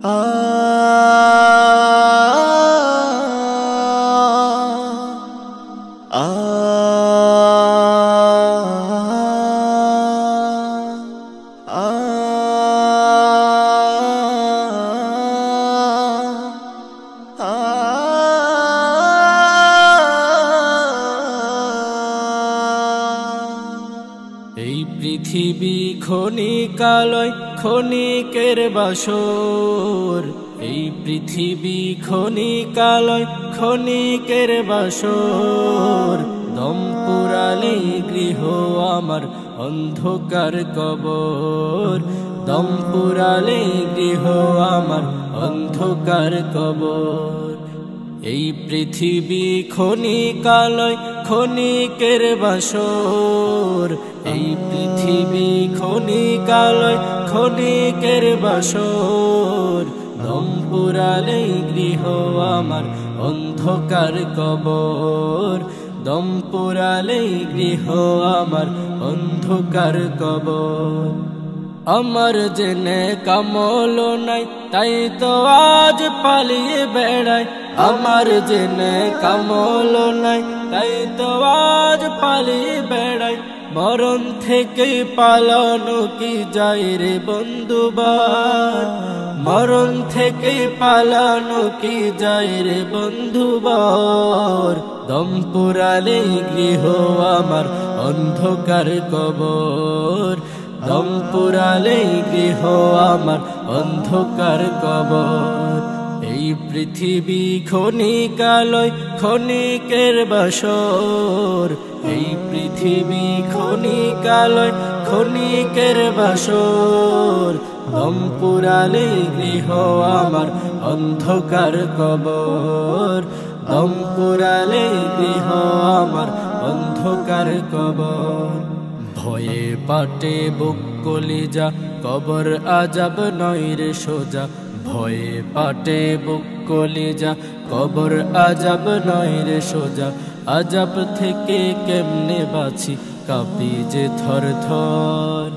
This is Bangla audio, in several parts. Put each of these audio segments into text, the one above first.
এই পৃথিবী ক্ষণিকালয় ক্ষণিকের বাসর, এই পৃথিবী ক্ষণিকালয় ক্ষণিকের বাসর। দম পুরালে গৃহ আমার অন্ধকার কবর, দম পুরালে গৃহ আমার অন্ধকার কবর। এই পৃথিবী ক্ষণিকালয় ক্ষণিকের বাসর, এই পৃথিবী ক্ষণিকালয় ক্ষণিকের বাসর। দম পুরালে গৃহ আমার অন্ধকার কবর, দম পুরালে গৃহ আমার অন্ধকার কবর। আমার জেনে কামল নাই তাই তো আজ পালিয়ে বেড়াই, আমার জেনে কামল নাই তাই তো আজ পালিয়ে বেড়াই। মরণ থেকে পালানো কি যায় রে বন্ধুবার, মরণ থেকে পালানো কি যায় রে বন্ধুবার। দম পুরালে গৃহ আমার অন্ধকার কবর, দম পুরালে গৃহ আমার অন্ধকার কবর। এই পৃথিবী ক্ষণিকালয় ক্ষণিকের বাসর, এই পৃথিবী ক্ষণিকালয় ক্ষণিকের বাসর। দম পুরালে গৃহ আমার অন্ধকার কবর, দম পুরালে গৃহ আমার অন্ধকার কবর। ভয়ে পাটে বুক কলিজা কবর আজাব নয় রে সোজা, ভয়ে পাটে বুক কলিজা কবর আজাব নয় রে সোজা। আজাব থেকে কেমনে বাঁচি কাঁপি যে থর থর,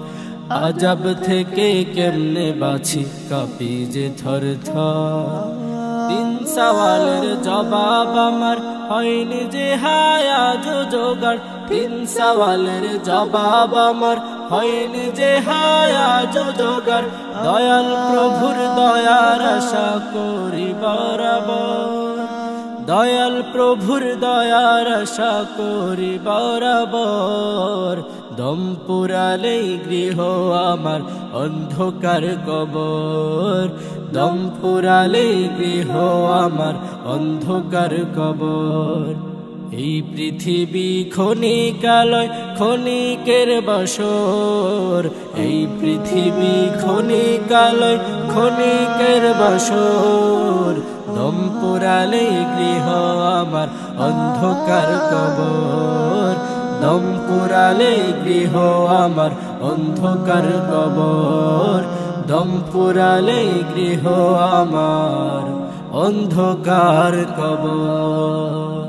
আজাব থেকে কেমনে বাঁচি কাঁপি যে থর থর। তিন সওয়ালের জবাব আমার হয়নি যে হায় আজ জোগাড়, তিন সওয়ালের জবাব আমার হয়নি যে হায় আজ জোগাড়। দয়াল প্রভুর দয়ার আশা করি বরাবর, দয়াল প্রভুর দয়ার আশা করি বরাবর। দম পুরালে গৃহ আমার অন্ধকার কবর, দম পুরালে গৃহ আমার অন্ধকার কবর। এই পৃথিবী ক্ষণিকালয় ক্ষণিকের বাসর, এই পৃথিবী ক্ষণিকালয় ক্ষণিকের বাসর। দম পুরালে গৃহ আমার অন্ধকার কবর, দম পুরালে গৃহ আমার অন্ধকার কবর। দম পুরালে গৃহ আমার অন্ধকার কবর।